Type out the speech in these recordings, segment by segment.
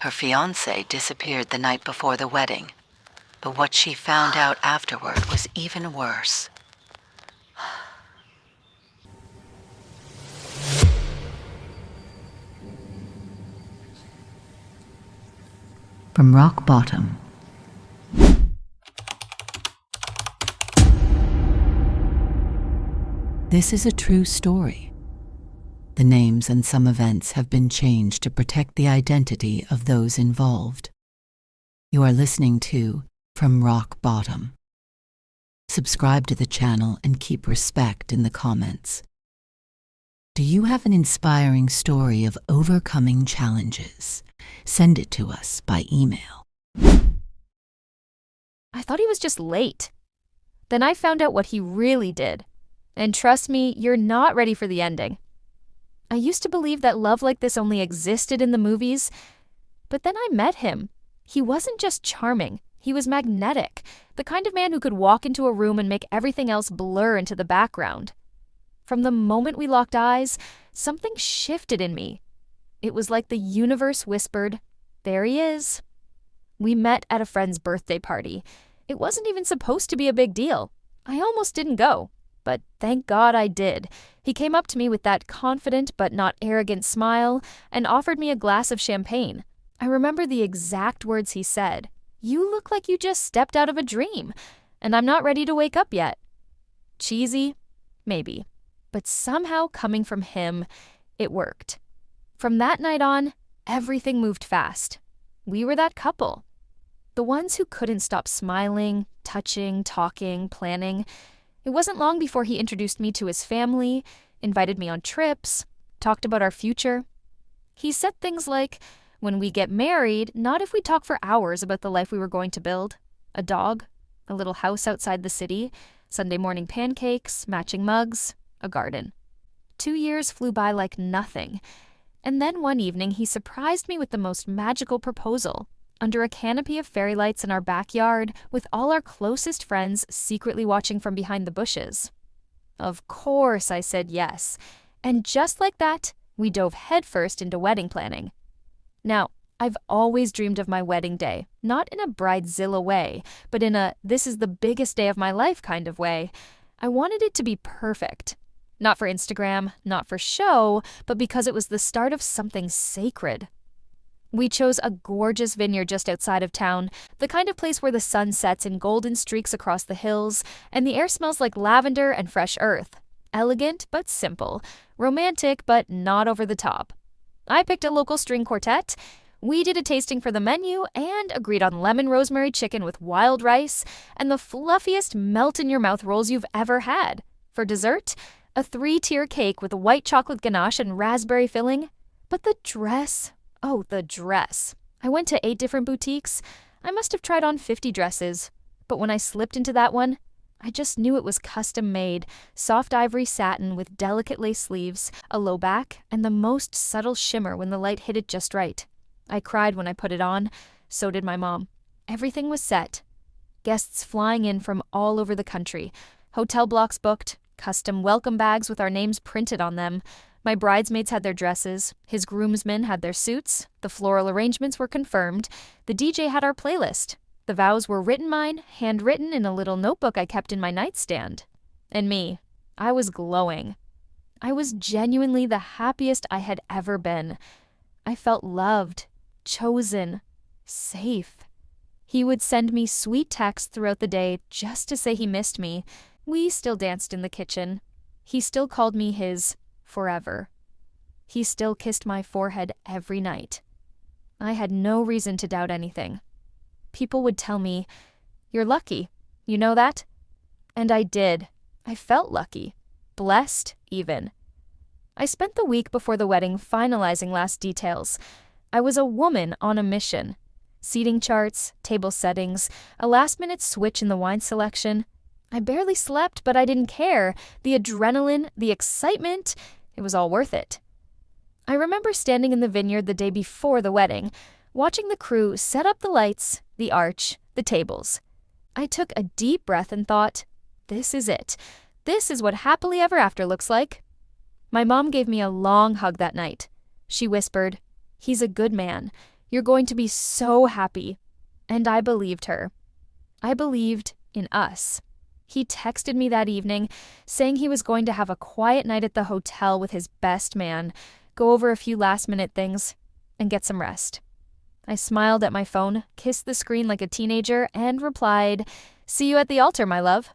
Her fiancé disappeared the night before the wedding, but what she found out afterward was even worse. From rock bottom. This is a true story. The names and some events have been changed to protect the identity of those involved. You are listening to From Rock Bottom. Subscribe to the channel and keep respect in the comments. Do you have an inspiring story of overcoming challenges? Send it to us by email. I thought he was just late. Then I found out what he really did. And trust me, you're not ready for the ending. I used to believe that love like this only existed in the movies, but then I met him. He wasn't just charming, he was magnetic, the kind of man who could walk into a room and make everything else blur into the background. From the moment we locked eyes, something shifted in me. It was like the universe whispered, "There he is." We met at a friend's birthday party. It wasn't even supposed to be a big deal. I almost didn't go, but thank God I did. He came up to me with that confident but not arrogant smile and offered me a glass of champagne. I remember the exact words he said. "You look like you just stepped out of a dream, and I'm not ready to wake up yet." Cheesy? Maybe. But somehow coming from him, it worked. From that night on, everything moved fast. We were that couple. The ones who couldn't stop smiling, touching, talking, planning. It wasn't long before he introduced me to his family, invited me on trips, talked about our future. He said things like, when we get married, not if we talk for hours about the life we were going to build. A dog, a little house outside the city, Sunday morning pancakes, matching mugs, a garden. 2 years flew by like nothing. And then one evening he surprised me with the most magical proposal. Under a canopy of fairy lights in our backyard, with all our closest friends secretly watching from behind the bushes. Of course I said yes. And just like that, we dove headfirst into wedding planning. Now, I've always dreamed of my wedding day, not in a bridezilla way, but in a "this is the biggest day of my life" kind of way. I wanted it to be perfect. Not for Instagram, not for show, but because it was the start of something sacred. We chose a gorgeous vineyard just outside of town, the kind of place where the sun sets in golden streaks across the hills, and the air smells like lavender and fresh earth. Elegant but simple, romantic but not over the top. I picked a local string quartet. We did a tasting for the menu and agreed on lemon rosemary chicken with wild rice and the fluffiest melt-in-your-mouth rolls you've ever had. For dessert, a 3-tier cake with a white chocolate ganache and raspberry filling. But the dress, oh, the dress. I went to 8 different boutiques. I must have tried on 50 dresses. But when I slipped into that one, I just knew it was custom-made, soft ivory satin with delicate lace sleeves, a low back, and the most subtle shimmer when the light hit it just right. I cried when I put it on. So did my mom. Everything was set. Guests flying in from all over the country. Hotel blocks booked. Custom welcome bags with our names printed on them. My bridesmaids had their dresses. His groomsmen had their suits. The floral arrangements were confirmed. The DJ had our playlist. The vows were written mine, handwritten in a little notebook I kept in my nightstand. And me, I was glowing. I was genuinely the happiest I had ever been. I felt loved, chosen, safe. He would send me sweet texts throughout the day just to say he missed me. We still danced in the kitchen. He still called me his forever. He still kissed my forehead every night. I had no reason to doubt anything. People would tell me, "You're lucky. You know that?" And I did. I felt lucky. Blessed, even. I spent the week before the wedding finalizing last details. I was a woman on a mission. Seating charts, table settings, a last-minute switch in the wine selection. I barely slept, but I didn't care. The adrenaline, the excitement, it was all worth it. I remember standing in the vineyard the day before the wedding, watching the crew set up the lights, the arch, the tables. I took a deep breath and thought, this is it. This is what happily ever after looks like. My mom gave me a long hug that night. She whispered, "He's a good man. You're going to be so happy." And I believed her. I believed in us. He texted me that evening, saying he was going to have a quiet night at the hotel with his best man, go over a few last-minute things, and get some rest. I smiled at my phone, kissed the screen like a teenager, and replied, "See you at the altar, my love."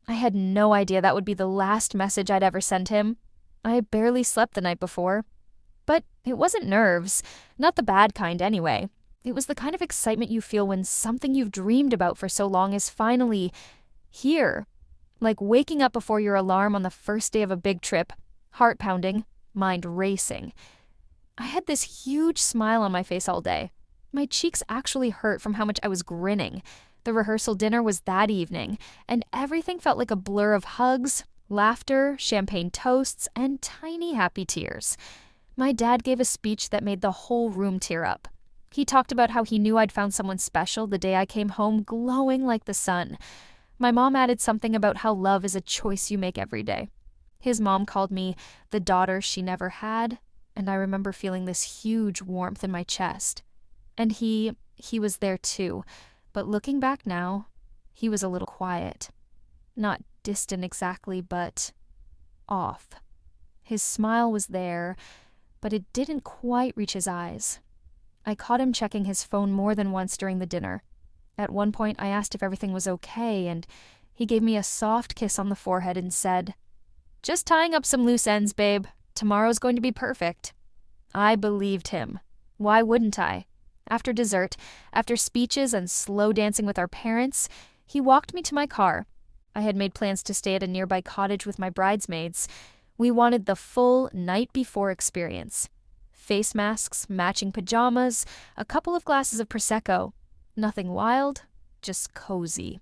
I had no idea that would be the last message I'd ever send him. I barely slept the night before. But it wasn't nerves, not the bad kind anyway. It was the kind of excitement you feel when something you've dreamed about for so long is finally here. Like waking up before your alarm on the first day of a big trip, heart pounding, mind racing. I had this huge smile on my face all day. My cheeks actually hurt from how much I was grinning. The rehearsal dinner was that evening, and everything felt like a blur of hugs, laughter, champagne toasts, and tiny happy tears. My dad gave a speech that made the whole room tear up. He talked about how he knew I'd found someone special the day I came home, glowing like the sun. My mom added something about how love is a choice you make every day. His mom called me the daughter she never had, and I remember feeling this huge warmth in my chest. And he was there too, but looking back now, he was a little quiet. Not distant exactly, but off. His smile was there, but it didn't quite reach his eyes. I caught him checking his phone more than once during the dinner. At one point, I asked if everything was okay, and he gave me a soft kiss on the forehead and said, "Just tying up some loose ends, babe. Tomorrow's going to be perfect." I believed him. Why wouldn't I? After dessert, after speeches and slow dancing with our parents, he walked me to my car. I had made plans to stay at a nearby cottage with my bridesmaids. We wanted the full night before experience. Face masks, matching pajamas, a couple of glasses of Prosecco. Nothing wild, just cozy.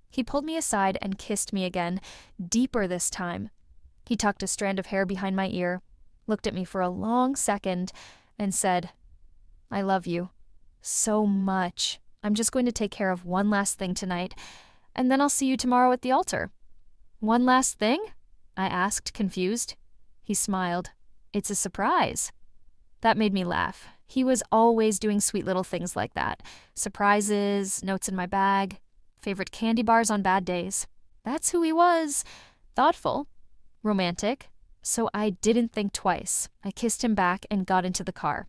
He pulled me aside and kissed me again, deeper this time. He tucked a strand of hair behind my ear, looked at me for a long second, and said, "I love you so much. I'm just going to take care of one last thing tonight, and then I'll see you tomorrow at the altar." "One last thing?" I asked, confused. He smiled. "It's a surprise." That made me laugh. He was always doing sweet little things like that. Surprises, notes in my bag, favorite candy bars on bad days. That's who he was. Thoughtful, romantic. So I didn't think twice. I kissed him back and got into the car.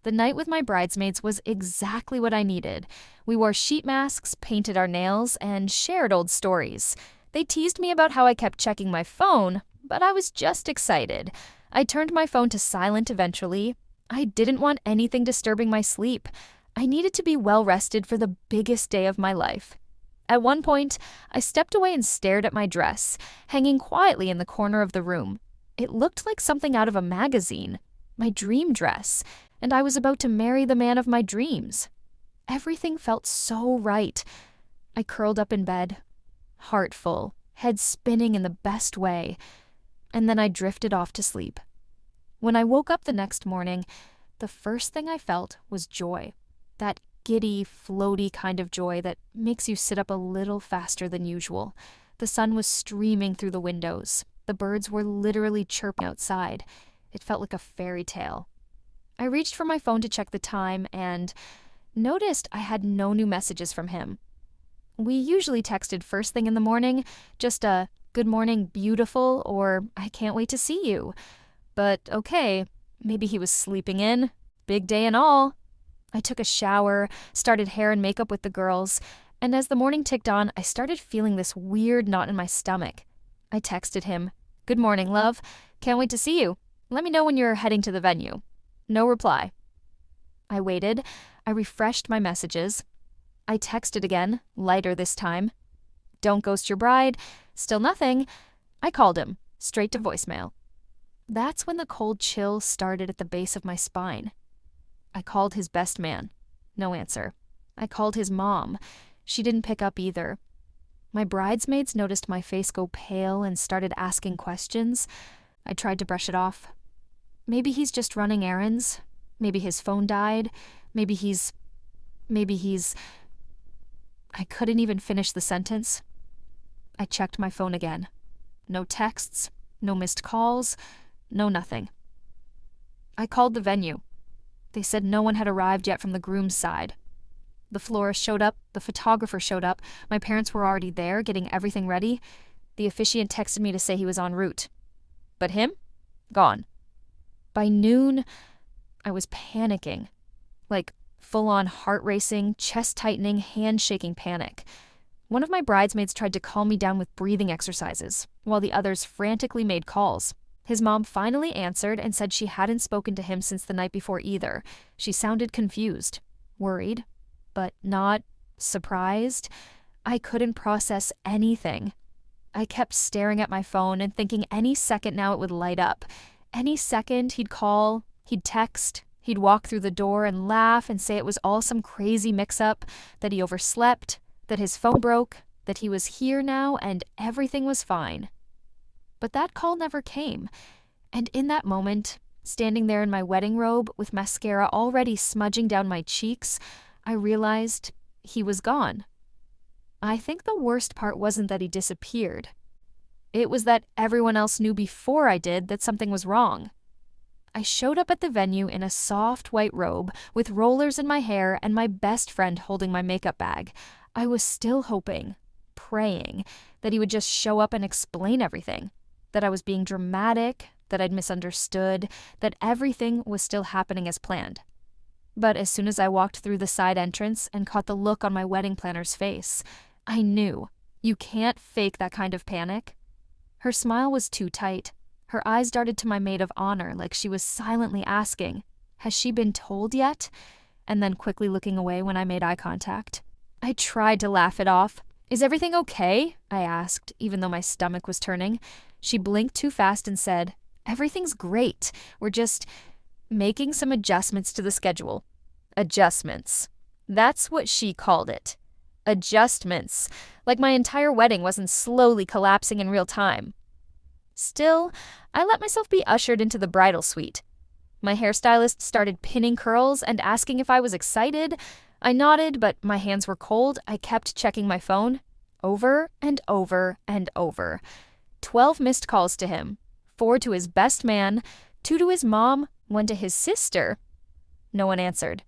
The night with my bridesmaids was exactly what I needed. We wore sheet masks, painted our nails, and shared old stories. They teased me about how I kept checking my phone, but I was just excited. I turned my phone to silent eventually. I didn't want anything disturbing my sleep. I needed to be well rested for the biggest day of my life. At one point, I stepped away and stared at my dress, hanging quietly in the corner of the room. It looked like something out of a magazine, my dream dress, and I was about to marry the man of my dreams. Everything felt so right. I curled up in bed, heart full, head spinning in the best way, and then I drifted off to sleep. When I woke up the next morning, the first thing I felt was joy. That giddy, floaty kind of joy that makes you sit up a little faster than usual. The sun was streaming through the windows. The birds were literally chirping outside. It felt like a fairy tale. I reached for my phone to check the time and noticed I had no new messages from him. We usually texted first thing in the morning, just a "good morning, beautiful," or "I can't wait to see you." But okay, maybe he was sleeping in. Big day and all. I took a shower, started hair and makeup with the girls, and as the morning ticked on, I started feeling this weird knot in my stomach. I texted him, "Good morning, love. Can't wait to see you. Let me know when you're heading to the venue." No reply. I waited. I refreshed my messages. I texted again, lighter this time. "Don't ghost your bride." Still nothing. I called him, straight to voicemail. That's when the cold chill started at the base of my spine. I called his best man. No answer. I called his mom. She didn't pick up either. My bridesmaids noticed my face go pale and started asking questions. I tried to brush it off. Maybe he's just running errands. Maybe his phone died. Maybe he's... I couldn't even finish the sentence. I checked my phone again. No texts, no missed calls, no nothing. I called the venue. They said no one had arrived yet from the groom's side. The florist showed up, the photographer showed up, my parents were already there, getting everything ready. The officiant texted me to say he was en route. But him? Gone. By noon, I was panicking. Like, full-on heart racing, chest tightening, hand-shaking panic. One of my bridesmaids tried to calm me down with breathing exercises, while the others frantically made calls. His mom finally answered and said she hadn't spoken to him since the night before either. She sounded confused, worried, but not surprised. I couldn't process anything. I kept staring at my phone and thinking any second now it would light up. Any second he'd call, he'd text, he'd walk through the door and laugh and say it was all some crazy mix-up, that he overslept, that his phone broke, that he was here now and everything was fine. But that call never came, and in that moment, standing there in my wedding robe with mascara already smudging down my cheeks, I realized he was gone. I think the worst part wasn't that he disappeared. It was that everyone else knew before I did that something was wrong. I showed up at the venue in a soft white robe with rollers in my hair and my best friend holding my makeup bag. I was still hoping, praying, that he would just show up and explain everything, that I was being dramatic, that I'd misunderstood, that everything was still happening as planned. But as soon as I walked through the side entrance and caught the look on my wedding planner's face, I knew you can't fake that kind of panic. Her smile was too tight. Her eyes darted to my maid of honor like she was silently asking, "Has she been told yet?" And then quickly looking away when I made eye contact. I tried to laugh it off. "Is everything okay?" I asked, even though my stomach was turning. She blinked too fast and said, "Everything's great. We're just making some adjustments to the schedule." Adjustments. That's what she called it. Adjustments. Like my entire wedding wasn't slowly collapsing in real time. Still, I let myself be ushered into the bridal suite. My hairstylist started pinning curls and asking if I was excited. I nodded, but my hands were cold. I kept checking my phone. Over and over and over. 12 missed calls to him. 4 to his best man. 2 to his mom. 1 to his sister. No one answered.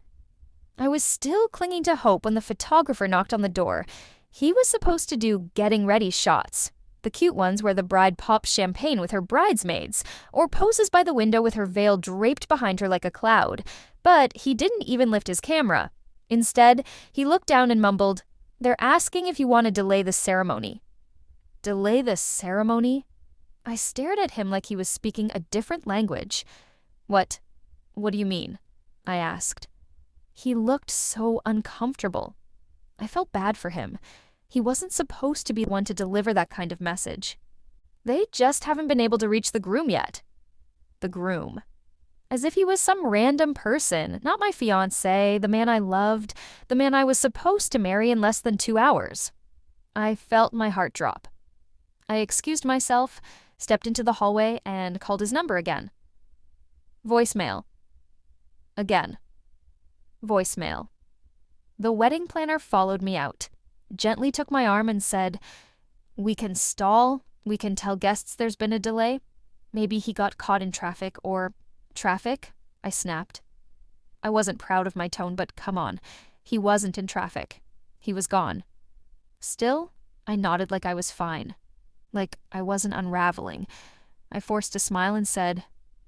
I was still clinging to hope when the photographer knocked on the door. He was supposed to do getting ready shots. The cute ones where the bride pops champagne with her bridesmaids, or poses by the window with her veil draped behind her like a cloud. But he didn't even lift his camera. Instead, he looked down and mumbled, "They're asking if you want to delay the ceremony." Delay the ceremony? I stared at him like he was speaking a different language. What do you mean?" I asked. He looked so uncomfortable. I felt bad for him. He wasn't supposed to be the one to deliver that kind of message. They just haven't been able to reach the groom yet. The groom. As if he was some random person, not my fiancé, the man I loved, the man I was supposed to marry in less than 2 hours. I felt my heart drop. I excused myself, stepped into the hallway, and called his number again. Voicemail. Again. Voicemail. The wedding planner followed me out, gently took my arm and said, "We can stall. We can tell guests there's been a delay. Maybe he got caught in traffic or..." "Traffic?" I snapped. I wasn't proud of my tone, but come on. He wasn't in traffic. He was gone. Still, I nodded like I was fine. Like I wasn't unraveling. I forced a smile and said,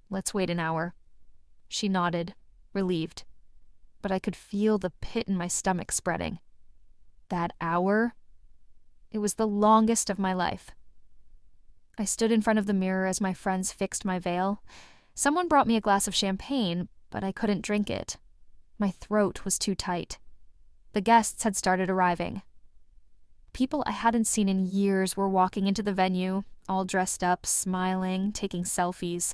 "Let's wait an hour." She nodded, relieved. But I could feel the pit in my stomach spreading. That hour? It was the longest of my life. I stood in front of the mirror as my friends fixed my veil. Someone brought me a glass of champagne, but I couldn't drink it. My throat was too tight. The guests had started arriving. People I hadn't seen in years were walking into the venue, all dressed up, smiling, taking selfies.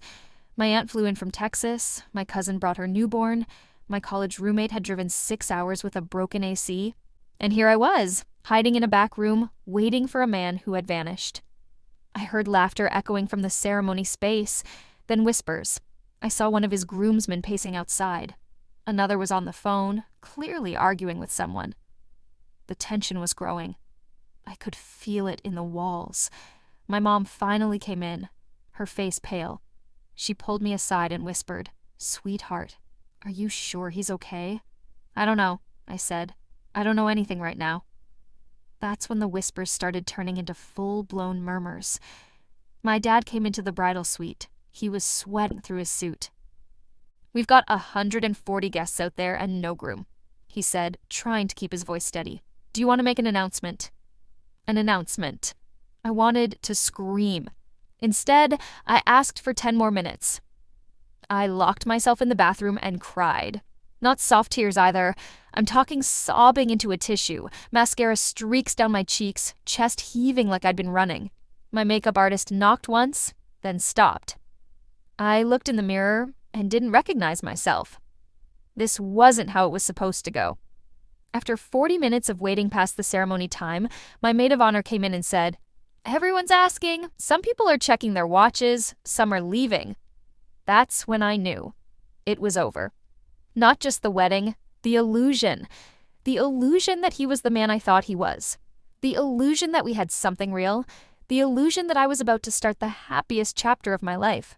My aunt flew in from Texas, my cousin brought her newborn, my college roommate had driven 6 hours with a broken AC, and here I was, hiding in a back room, waiting for a man who had vanished. I heard laughter echoing from the ceremony space, then whispers. I saw one of his groomsmen pacing outside. Another was on the phone, clearly arguing with someone. The tension was growing. I could feel it in the walls. My mom finally came in, her face pale. She pulled me aside and whispered, "Sweetheart, Are you sure he's okay? I don't know, I said. I don't know anything right now. That's when the whispers started turning into full-blown murmurs. My dad came into the bridal suite. He was sweating through his suit. We've got 140 guests out there and no groom, he said, trying to keep his voice steady. Do you want to make an announcement? An announcement. I wanted to scream. Instead, I asked for 10 more minutes. I locked myself in the bathroom and cried. Not soft tears either. I'm talking sobbing into a tissue, mascara streaks down my cheeks, chest heaving like I'd been running. My makeup artist knocked once, then stopped. I looked in the mirror and didn't recognize myself. This wasn't how it was supposed to go. After 40 minutes of waiting past the ceremony time, my maid of honor came in and said, "Everyone's asking. Some people are checking their watches, some are leaving." That's when I knew. It was over. Not just the wedding, the illusion. The illusion that he was the man I thought he was. The illusion that we had something real. The illusion that I was about to start the happiest chapter of my life.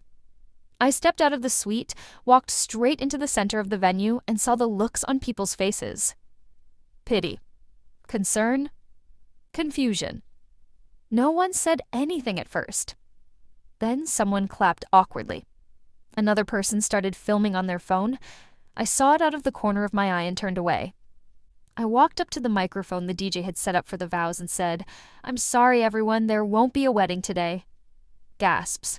I stepped out of the suite, walked straight into the center of the venue, and saw the looks on people's faces. Pity. Concern. Confusion. No one said anything at first. Then someone clapped awkwardly. Another person started filming on their phone. I saw it out of the corner of my eye and turned away. I walked up to the microphone the DJ had set up for the vows and said, "I'm sorry, everyone, there won't be a wedding today." Gasps.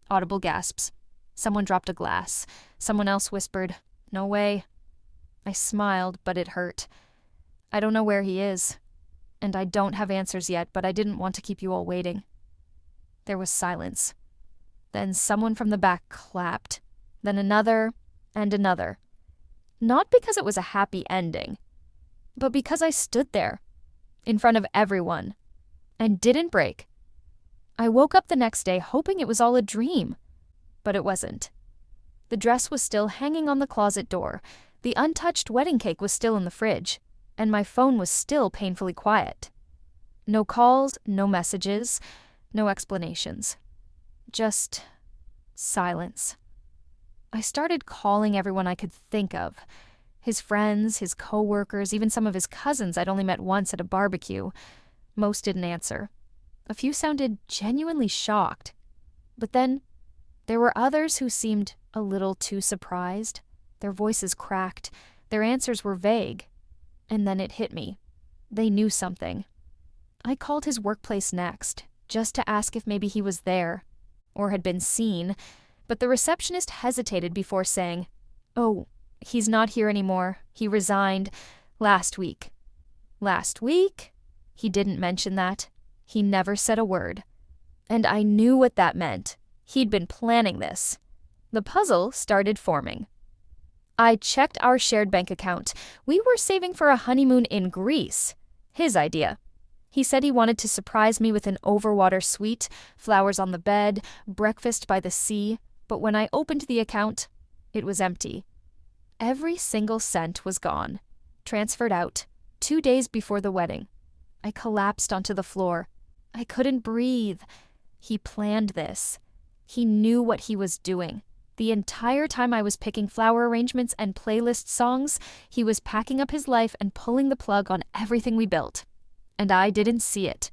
Audible gasps. Someone dropped a glass. Someone else whispered, "No way." I smiled, but it hurt. I don't know where he is. And I don't have answers yet, but I didn't want to keep you all waiting. There was silence. Then someone from the back clapped. Then another and another. Not because it was a happy ending, but because I stood there, in front of everyone, and didn't break. I woke up the next day hoping it was all a dream, but it wasn't. The dress was still hanging on the closet door, the untouched wedding cake was still in the fridge, and my phone was still painfully quiet. No calls, no messages, no explanations. Just silence. I started calling everyone I could think of. His friends, his co-workers, even some of his cousins I'd only met once at a barbecue. Most didn't answer. A few sounded genuinely shocked. But then there were others who seemed a little too surprised. Their voices cracked. Their answers were vague. And then it hit me. They knew something. I called his workplace next, just to ask if maybe he was there, or had been seen, but the receptionist hesitated before saying, "Oh, he's not here anymore. He resigned last week." Last week? He didn't mention that. He never said a word. And I knew what that meant. He'd been planning this. The puzzle started forming. I checked our shared bank account. We were saving for a honeymoon in Greece. His idea. He said he wanted to surprise me with an overwater suite, flowers on the bed, breakfast by the sea, but when I opened the account, it was empty. Every single cent was gone, transferred out, 2 days before the wedding. I collapsed onto the floor. I couldn't breathe. He planned this. He knew what he was doing. The entire time I was picking flower arrangements and playlist songs, he was packing up his life and pulling the plug on everything we built. And I didn't see it.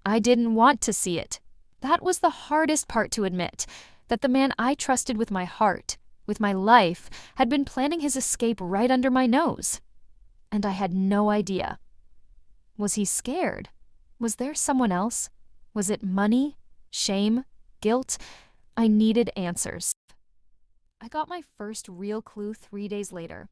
I didn't want to see it. That was the hardest part to admit, that the man I trusted with my heart, with my life, had been planning his escape right under my nose. And I had no idea. Was he scared? Was there someone else? Was it money? Shame? Guilt? I needed answers. I got my first real clue 3 days later.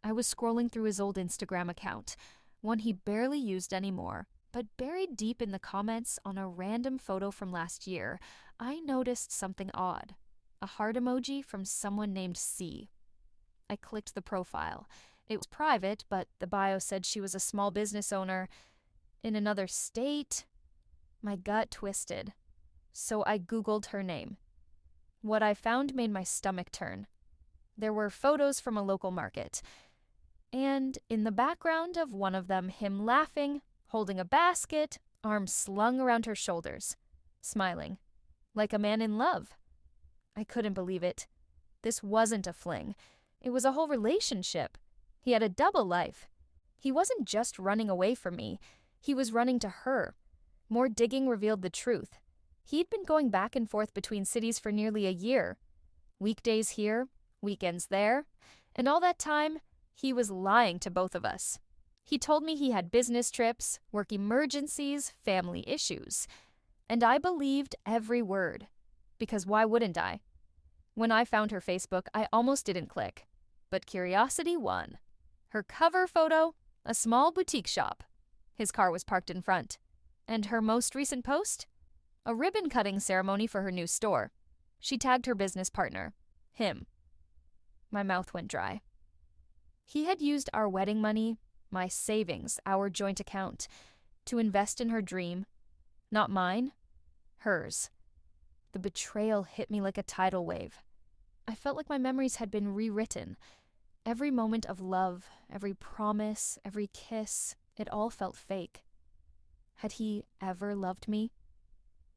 I was scrolling through his old Instagram account, one he barely used anymore, but buried deep in the comments on a random photo from last year, I noticed something odd. A heart emoji from someone named C. I clicked the profile. It was private, but the bio said she was a small business owner in another state. My gut twisted, so I Googled her name. What I found made my stomach turn. There were photos from a local market, and in the background of one of them, him laughing, holding a basket, arms slung around her shoulders, smiling, like a man in love. I couldn't believe it. This wasn't a fling. It was a whole relationship. He had a double life. He wasn't just running away from me, he was running to her. More digging revealed the truth. He'd been going back and forth between cities for nearly a year. Weekdays here, weekends there, and all that time, he was lying to both of us. He told me he had business trips, work emergencies, family issues. And I believed every word. Because why wouldn't I? When I found her Facebook, I almost didn't click. But curiosity won. Her cover photo, a small boutique shop. His car was parked in front. And her most recent post? A ribbon-cutting ceremony for her new store. She tagged her business partner, him. My mouth went dry. He had used our wedding money, my savings, our joint account, to invest in her dream. Not mine, hers. The betrayal hit me like a tidal wave. I felt like my memories had been rewritten. Every moment of love, every promise, every kiss, it all felt fake. Had he ever loved me?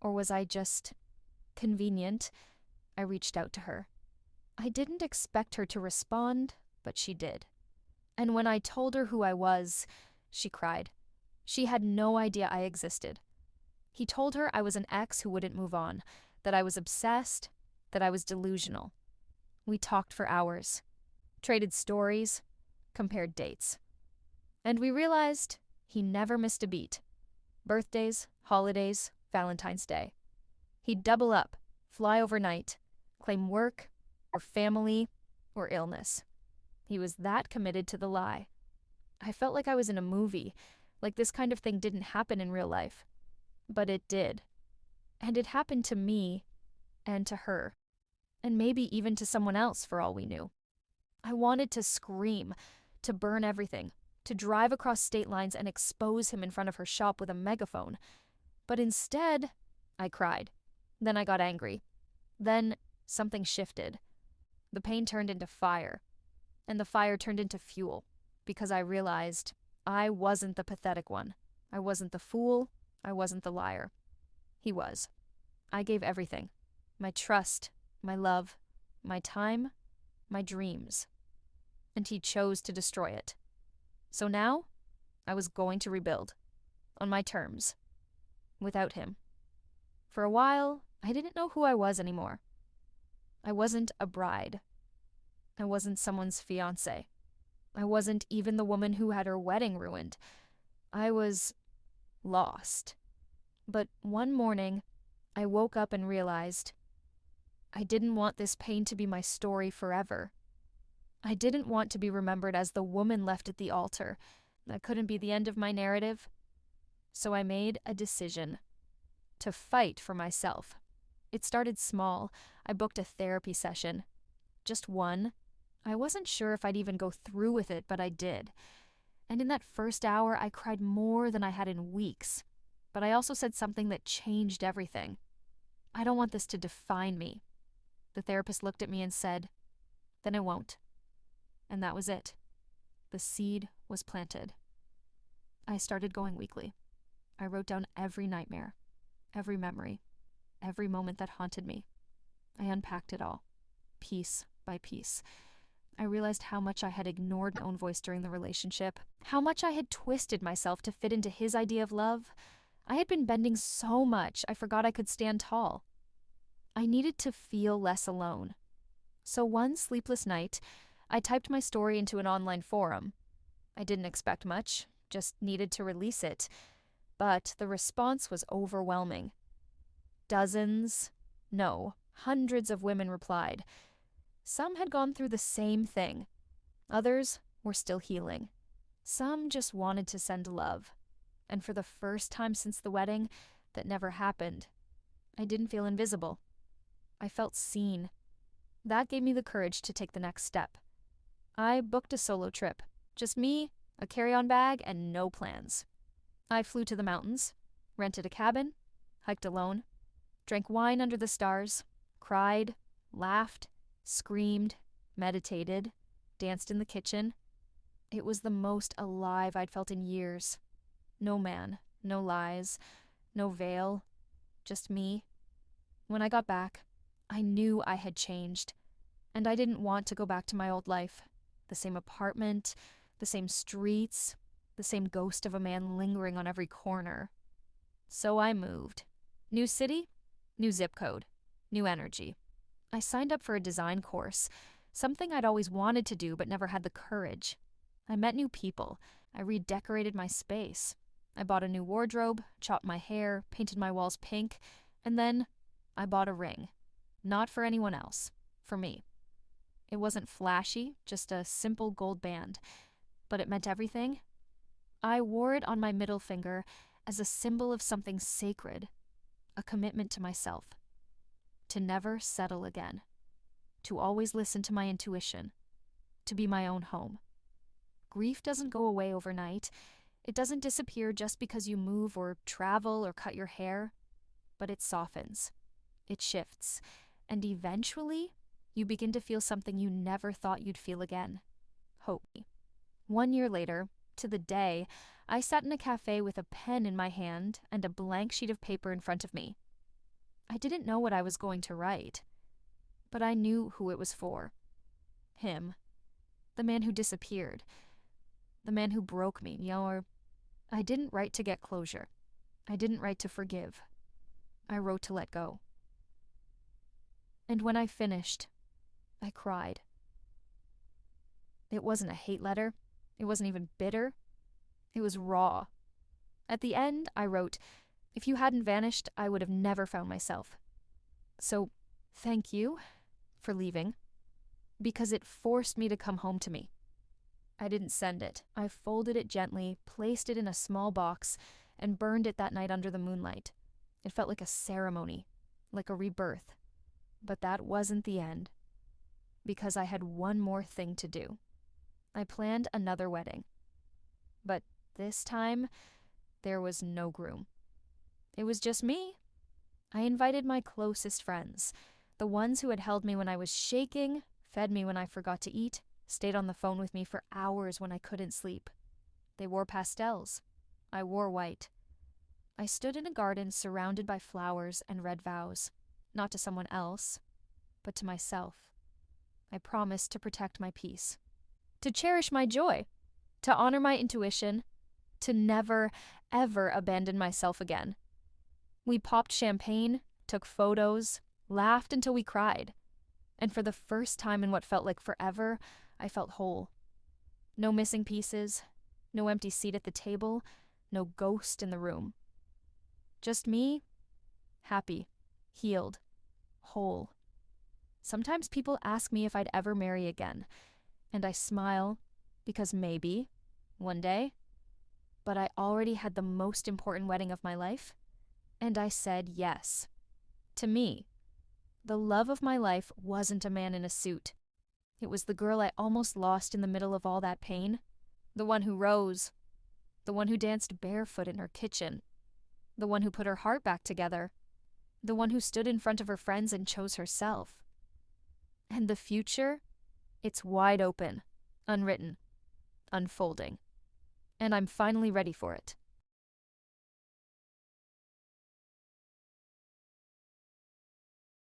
Or was I just convenient? I reached out to her. I didn't expect her to respond, but she did. And when I told her who I was, she cried. She had no idea I existed. He told her I was an ex who wouldn't move on, that I was obsessed, that I was delusional. We talked for hours, traded stories, compared dates. And we realized he never missed a beat. Birthdays, holidays, Valentine's Day. He'd double up, fly overnight, claim work, or family, or illness. He was that committed to the lie. I felt like I was in a movie, like this kind of thing didn't happen in real life. But it did. And it happened to me, and to her, and maybe even to someone else for all we knew. I wanted to scream, to burn everything, to drive across state lines and expose him in front of her shop with a megaphone. But instead, I cried. Then I got angry. Then something shifted. The pain turned into fire. And the fire turned into fuel. Because I realized I wasn't the pathetic one. I wasn't the fool. I wasn't the liar. He was. I gave everything. My trust, my love, my time, my dreams. And he chose to destroy it. So now, I was going to rebuild. On my terms. Without him. For a while, I didn't know who I was anymore. I wasn't a bride. I wasn't someone's fiancé. I wasn't even the woman who had her wedding ruined. I was lost. But one morning, I woke up and realized I didn't want this pain to be my story forever. I didn't want to be remembered as the woman left at the altar. That couldn't be the end of my narrative. So I made a decision to fight for myself. It started small. I booked a therapy session. Just one. I wasn't sure if I'd even go through with it, but I did. And in that first hour, I cried more than I had in weeks. But I also said something that changed everything. I don't want this to define me. The therapist looked at me and said, then it won't. And that was it. The seed was planted. I started going weekly. I wrote down every nightmare, every memory, every moment that haunted me. I unpacked it all, piece by piece. I realized how much I had ignored my own voice during the relationship, how much I had twisted myself to fit into his idea of love. I had been bending so much I forgot I could stand tall. I needed to feel less alone. So one sleepless night, I typed my story into an online forum. I didn't expect much, just needed to release it. But the response was overwhelming. Dozens, no, hundreds of women replied. Some had gone through the same thing. Others were still healing. Some just wanted to send love. And for the first time since the wedding, that never happened, I didn't feel invisible. I felt seen. That gave me the courage to take the next step. I booked a solo trip. Just me, a carry-on bag, and no plans. I flew to the mountains, rented a cabin, hiked alone, drank wine under the stars, cried, laughed, screamed, meditated, danced in the kitchen. It was the most alive I'd felt in years. No man, no lies, no veil, just me. When I got back, I knew I had changed. And I didn't want to go back to my old life. The same apartment, the same streets, the same ghost of a man lingering on every corner. So I moved. New city, new zip code, new energy. I signed up for a design course, something I'd always wanted to do but never had the courage. I met new people. I redecorated my space. I bought a new wardrobe, chopped my hair, painted my walls pink, and then I bought a ring. Not for anyone else, for me. It wasn't flashy, just a simple gold band, but it meant everything. I wore it on my middle finger as a symbol of something sacred, a commitment to myself, to never settle again, to always listen to my intuition, to be my own home. Grief doesn't go away overnight. It doesn't disappear just because you move or travel or cut your hair, but it softens, it shifts, and eventually you begin to feel something you never thought you'd feel again: hope. 1 year later, to the day, I sat in a cafe with a pen in my hand and a blank sheet of paper in front of me. I didn't know what I was going to write, but I knew who it was for. Him. The man who disappeared. The man who broke me, or I didn't write to get closure. I didn't write to forgive. I wrote to let go. And when I finished, I cried. It wasn't a hate letter. It wasn't even bitter. It was raw. At the end, I wrote, "If you hadn't vanished, I would have never found myself. So, thank you for leaving, because it forced me to come home to me." I didn't send it. I folded it gently, placed it in a small box, and burned it that night under the moonlight. It felt like a ceremony, like a rebirth. But that wasn't the end, because I had one more thing to do. I planned another wedding. But this time, there was no groom. It was just me. I invited my closest friends, the ones who had held me when I was shaking, fed me when I forgot to eat, stayed on the phone with me for hours when I couldn't sleep. They wore pastels. I wore white. I stood in a garden surrounded by flowers and read vows, not to someone else, but to myself. I promised to protect my peace, to cherish my joy, to honor my intuition, to never, ever abandon myself again. We popped champagne, took photos, laughed until we cried. And for the first time in what felt like forever, I felt whole. No missing pieces, no empty seat at the table, no ghost in the room. Just me, happy, healed, whole. Sometimes people ask me if I'd ever marry again, and I smile because maybe, one day. But I already had the most important wedding of my life, and I said yes. To me, the love of my life wasn't a man in a suit. It was the girl I almost lost in the middle of all that pain, the one who rose, the one who danced barefoot in her kitchen, the one who put her heart back together, the one who stood in front of her friends and chose herself. And the future, it's wide open, unwritten, unfolding. And I'm finally ready for it.